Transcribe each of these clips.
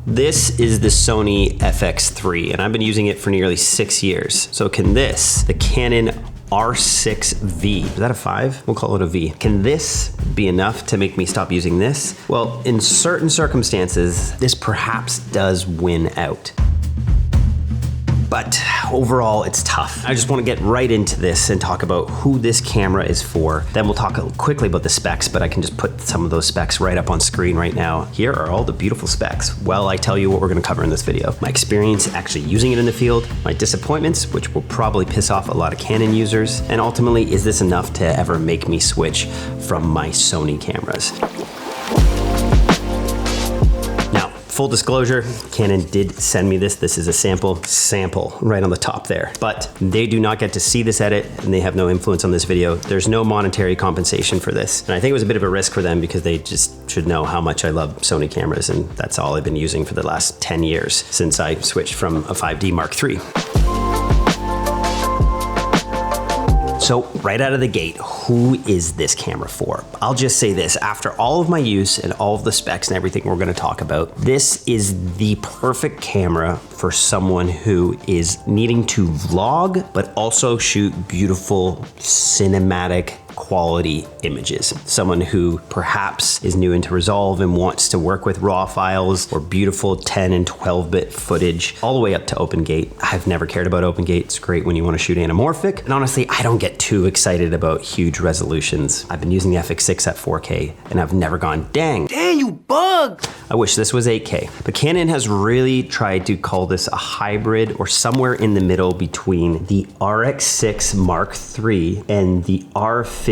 This is the Sony Fx3, and I've been using it for nearly 6 years. So can this, the Canon R6 V, is that a 5? We'll call it a V. Can this be enough to make me stop using this? Well, in certain circumstances, this perhaps does win out. But overall, it's tough. I just want to get right into this and talk about who this camera is for. Then we'll talk quickly about the specs, but I can just put some of those specs right up on screen right now. Here are all the beautiful specs. Well, I tell you what we're going to cover in this video. My experience actually using it in the field, my disappointments, which will probably piss off a lot of Canon users, and ultimately, is this enough to ever make me switch from my Sony cameras? Full disclosure, Canon did send me this. This is a sample right on the top there, but they do not get to see this edit and they have no influence on this video. There's no monetary compensation for this. And I think it was a bit of a risk for them because they just should know how much I love Sony cameras, and that's all I've been using for the last 10 years since I switched from a 5D Mark III. So right out of the gate, who is this camera for? I'll just say this, after all of my use and all of the specs and everything we're gonna talk about, this is the perfect camera for someone who is needing to vlog, but also shoot beautiful cinematic quality images. Someone who perhaps is new into Resolve and wants to work with RAW files or beautiful 10 and 12-bit footage, all the way up to OpenGate. I've never cared about OpenGate. It's great when you want to shoot anamorphic. And honestly, I don't get too excited about huge resolutions. I've been using the Fx3 at 4K and I've never gone, dang, you bug! I wish this was 8K. But Canon has really tried to call this a hybrid or somewhere in the middle between the RX6 Mark III and the R50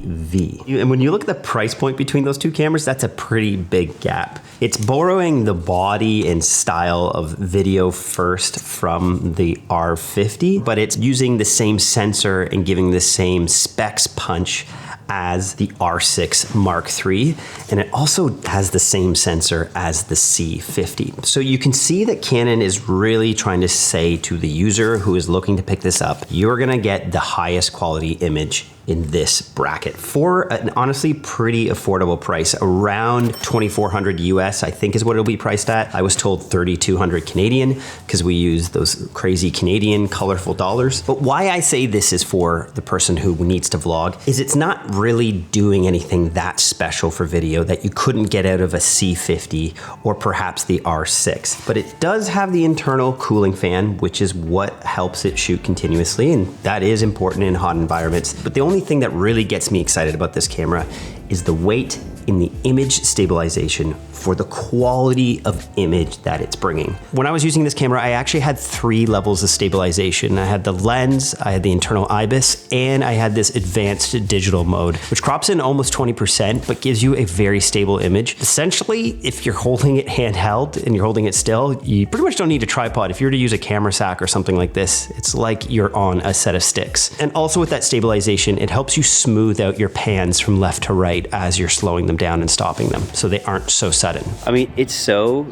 V. And when you look at the price point between those two cameras, that's a pretty big gap. It's borrowing the body and style of video first from the R50, but it's using the same sensor and giving the same specs punch as the R6 Mark III, and it also has the same sensor as the C50. So you can see that Canon is really trying to say to the user who is looking to pick this up, you're gonna get the highest quality image in this bracket for an honestly pretty affordable price, around 2,400 US, I think is what it'll be priced at. I was told 3,200 Canadian because we use those crazy Canadian colorful dollars. But why I say this is for the person who needs to vlog is it's not really doing anything that special for video that you couldn't get out of a C50 or perhaps the R6. But it does have the internal cooling fan, which is what helps it shoot continuously, and that is important in hot environments. But the only thing that really gets me excited about this camera is the weight in the image stabilization for the quality of image that it's bringing. When I was using this camera, I actually had 3 levels of stabilization. I had the lens, I had the internal IBIS, and I had this advanced digital mode, which crops in almost 20%, but gives you a very stable image. Essentially, if you're holding it handheld and you're holding it still, you pretty much don't need a tripod. If you were to use a camera sack or something like this, it's like you're on a set of sticks. And also with that stabilization, it helps you smooth out your pans from left to right as you're slowing them down and stopping them, so they aren't so sudden. I mean, it's so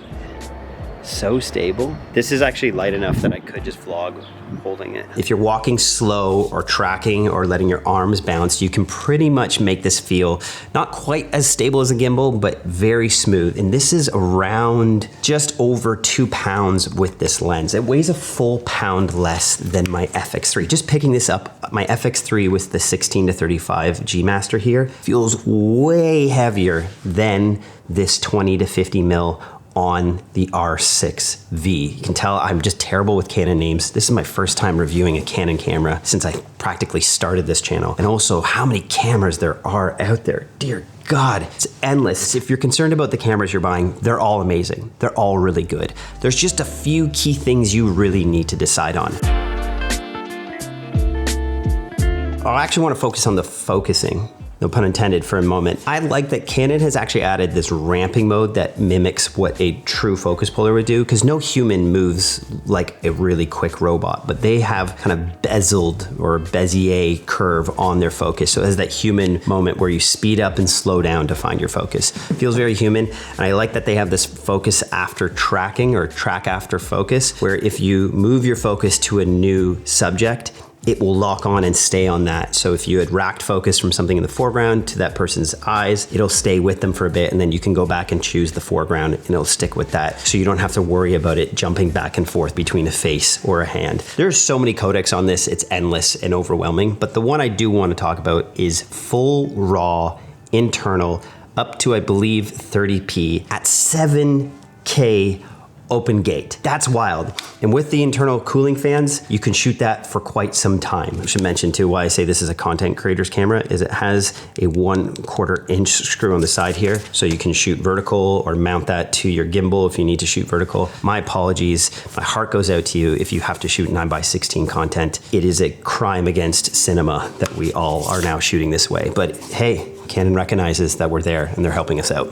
stable. This is actually light enough that I could just vlog holding it. If you're walking slow or tracking or letting your arms bounce, you can pretty much make this feel not quite as stable as a gimbal, but very smooth. And this is around just over 2 pounds with this lens. It weighs a full pound less than my Fx3. Just picking this up, my Fx3 with the 16 to 35 G Master here feels way heavier than this 20 to 50 mil on the R6 V. You can tell I'm just terrible with Canon names. This is my first time reviewing a Canon camera since I practically started this channel. And also how many cameras there are out there. Dear God, it's endless. If you're concerned about the cameras you're buying, they're all amazing. They're all really good. There's just a few key things you really need to decide on. I actually want to focus on the focusing. No pun intended for a moment. I like that Canon has actually added this ramping mode that mimics what a true focus puller would do, because no human moves like a really quick robot, but they have kind of bezeled or Bezier curve on their focus. So it has that human moment where you speed up and slow down to find your focus. It feels very human. And I like that they have this focus after tracking or track after focus, where if you move your focus to a new subject, it will lock on and stay on that. So if you had racked focus from something in the foreground to that person's eyes, it'll stay with them for a bit, and then you can go back and choose the foreground and it'll stick with that. So you don't have to worry about it jumping back and forth between a face or a hand. There's so many codecs on this, it's endless and overwhelming, but the one I do want to talk about is full RAW internal up to, I believe, 30p at 7K open gate. That's wild. And with the internal cooling fans, you can shoot that for quite some time. I should mention too why I say this is a content creator's camera is it has a 1/4 inch screw on the side here. So you can shoot vertical or mount that to your gimbal if you need to shoot vertical. My apologies. My heart goes out to you if you have to shoot 9:16 content. It is a crime against cinema that we all are now shooting this way. But hey, Canon recognizes that we're there and they're helping us out.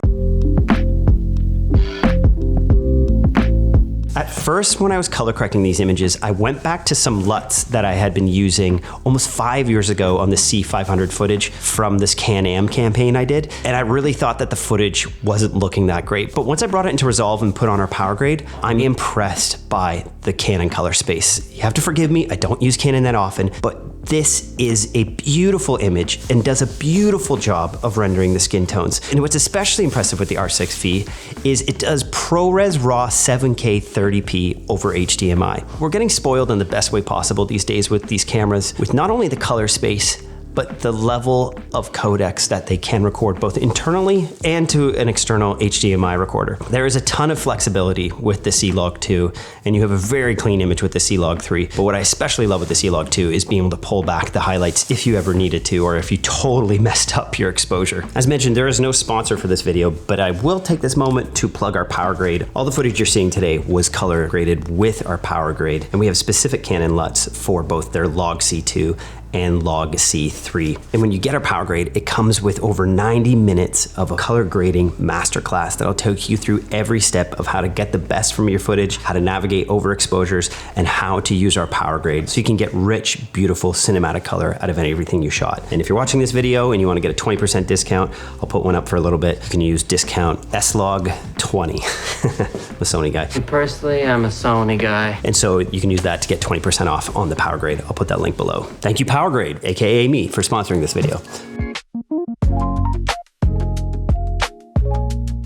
At first, when I was color correcting these images, I went back to some LUTs that I had been using almost 5 years ago on the C500 footage from this Can-Am campaign I did. And I really thought that the footage wasn't looking that great. But once I brought it into Resolve and put on our PowerGrade, I'm impressed by the Canon color space. You have to forgive me, I don't use Canon that often, but this is a beautiful image and does a beautiful job of rendering the skin tones. And what's especially impressive with the R6 V is it does ProRes RAW 7K 30p over HDMI. We're getting spoiled in the best way possible these days with these cameras, with not only the color space, but the level of codecs that they can record both internally and to an external HDMI recorder. There is a ton of flexibility with the C-Log 2, and you have a very clean image with the C-Log 3. But what I especially love with the C-Log 2 is being able to pull back the highlights if you ever needed to, or if you totally messed up your exposure. As mentioned, there is no sponsor for this video, but I will take this moment to plug our PowerGrade. All the footage you're seeing today was color graded with our PowerGrade, and we have specific Canon LUTs for both their Log C2 and Log C3. And when you get our PowerGrade, it comes with over 90 minutes of a color grading masterclass that'll take you through every step of how to get the best from your footage, how to navigate overexposures, and how to use our PowerGrade so you can get rich, beautiful cinematic color out of everything you shot. And if you're watching this video and you want to get a 20% discount, I'll put one up for a little bit. You can use discount SLOG20. I'm a Sony guy. Personally, I'm a Sony guy. And so you can use that to get 20% off on the PowerGrade. I'll put that link below. Thank you, PowerGrade, aka me, for sponsoring this video.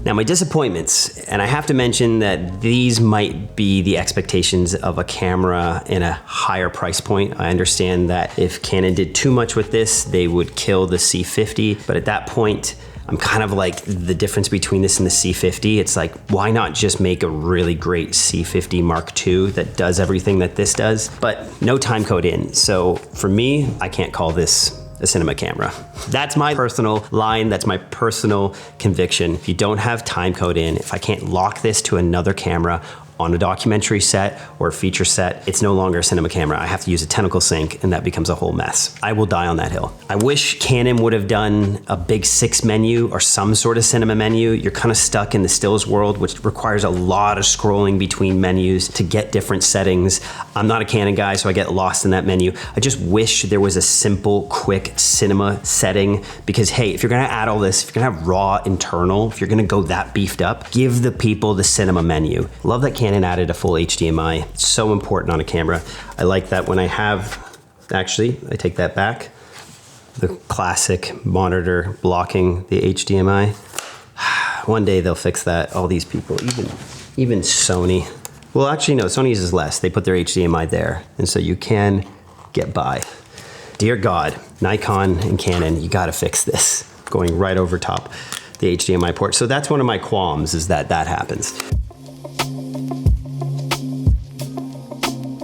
Now, my disappointments, and I have to mention that these might be the expectations of a camera in a higher price point. I understand that if Canon did too much with this, they would kill the C50, but at that point, I'm kind of like the difference between this and the C50. It's like, why not just make a really great C50 Mark II that does everything that this does, but no time code in. So for me, I can't call this a cinema camera. That's my personal line, that's my personal conviction. If you don't have time code in, if I can't lock this to another camera on a documentary set or a feature set, it's no longer a cinema camera. I have to use a tentacle sync and that becomes a whole mess. I will die on that hill. I wish Canon would have done a big 6 menu or some sort of cinema menu. You're kind of stuck in the stills world, which requires a lot of scrolling between menus to get different settings. I'm not a Canon guy, so I get lost in that menu. I just wish there was a simple, quick cinema setting because hey, if you're gonna add all this, if you're gonna have raw internal, if you're gonna go that beefed up, give the people the cinema menu. Love that Canon added a full HDMI. It's so important on a camera. I like that when I have, actually, I take that back, the classic monitor blocking the HDMI. One day they'll fix that. All these people, even Sony. Well, actually no, Sony uses less. They put their HDMI there, and so you can get by. Dear God, Nikon and Canon, you gotta fix this. Going right over top the HDMI port. So that's one of my qualms, is that that happens.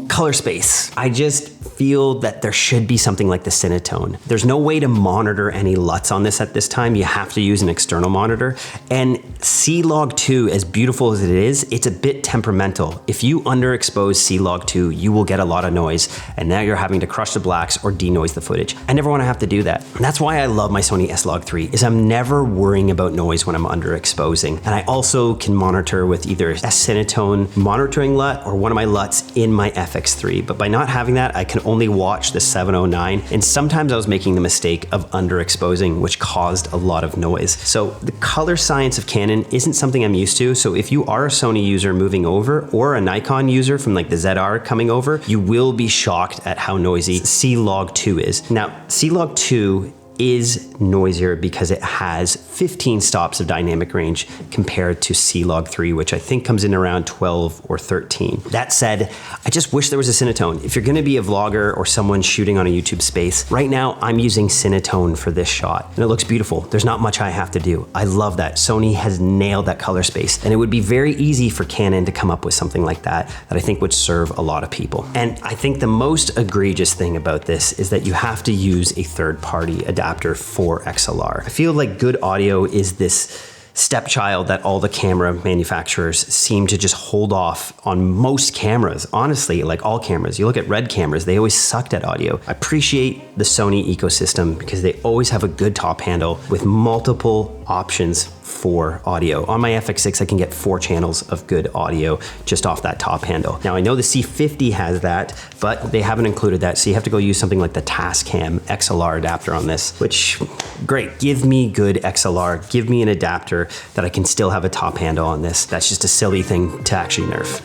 Color space. I just feel that there should be something like the s-cinetone. There's no way to monitor any LUTs on this at this time. You have to use an external monitor. And C-Log 2, as beautiful as it is, it's a bit temperamental. If you underexpose C-Log 2, you will get a lot of noise, and now you're having to crush the blacks or denoise the footage. I never want to have to do that. And that's why I love my Sony S-Log 3, is I'm never worrying about noise when I'm underexposing. And I also can monitor with either s-cinetone monitoring LUT or one of my LUTs in my Fx3. But by not having that, I can only watch the 709, and sometimes I was making the mistake of underexposing, which caused a lot of noise. So the color science of Canon isn't something I'm used to, so if you are a Sony user moving over, or a Nikon user from like the ZR coming over, you will be shocked at how noisy C-Log2 is. Now, C-Log2 is noisier because it has 15 stops of dynamic range compared to C-Log3, which I think comes in around 12 or 13. That said, I just wish there was a s-cinetone. If you're gonna be a vlogger or someone shooting on a YouTube space, right now I'm using s-cinetone for this shot, and it looks beautiful. There's not much I have to do. I love that. Sony has nailed that color space, and it would be very easy for Canon to come up with something like that I think would serve a lot of people. And I think the most egregious thing about this is that you have to use a third-party adapter for XLR. I feel like good audio is this stepchild that all the camera manufacturers seem to just hold off on most cameras. Honestly, like all cameras. You look at Red cameras, they always sucked at audio. I appreciate the Sony ecosystem because they always have a good top handle with multiple options for audio. On my Fx3, I can get 4 channels of good audio just off that top handle. Now I know the C50 has that, but they haven't included that, so you have to go use something like the Tascam XLR adapter on this, which, great, give me good XLR, give me an adapter that I can still have a top handle on this. That's just a silly thing to actually nerf.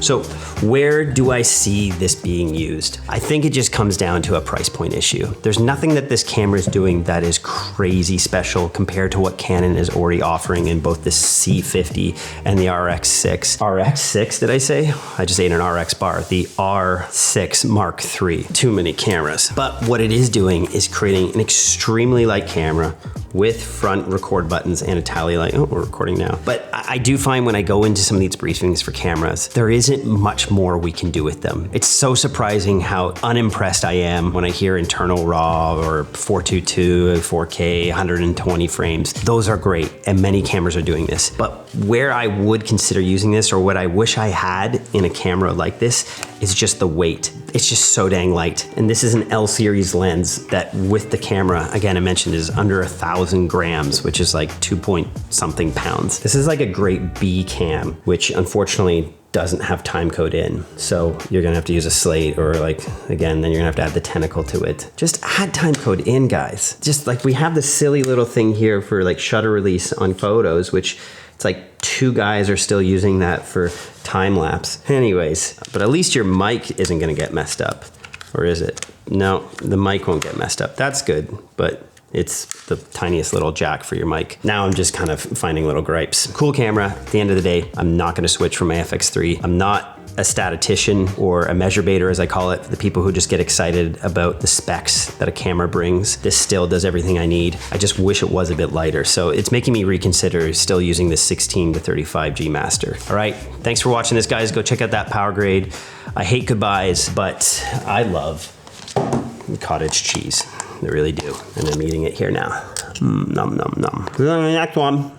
So where do I see this being used? I think it just comes down to a price point issue. There's nothing that this camera is doing that is crazy special compared to what Canon is already offering in both the C50 and the RX6. RX6, did I say? I just ate an RX bar. The R6 Mark III. Too many cameras. But what it is doing is creating an extremely light camera with front record buttons and a tally light. Oh, we're recording now. But I do find when I go into some of these briefings for cameras, there isn't much more we can do with them. It's so surprising how unimpressed I am when I hear internal RAW or 422, 4K, 120 frames. Those are great, and many cameras are doing this. But where I would consider using this, or what I wish I had in a camera like this, is just the weight. It's just so dang light. And this is an L series lens that with the camera, again, I mentioned is under 1,000 grams, which is like 2 point something pounds. This is like a great B cam, which unfortunately doesn't have time code in. So you're gonna have to use a slate, or like, again, then you're gonna have to add the tentacle to it. Just add time code in, guys. Just like we have this silly little thing here for like shutter release on photos, which it's like 2 guys are still using that for time lapse. Anyways, but at least your mic isn't gonna get messed up. Or is it? No, the mic won't get messed up. That's good, but it's the tiniest little jack for your mic. Now I'm just kind of finding little gripes. Cool camera. At the end of the day, I'm not gonna switch from my Fx3. I'm not a statistician or a measure baiter, as I call it, for the people who just get excited about the specs that a camera brings. This still does everything I need. I just wish it was a bit lighter. So it's making me reconsider still using the 16 to 35 G Master. All right, thanks for watching this, guys. Go check out that PowerGrade. I hate goodbyes, but I love cottage cheese. I really do. And I'm eating it here now. Nom nom nom. See you on the next one.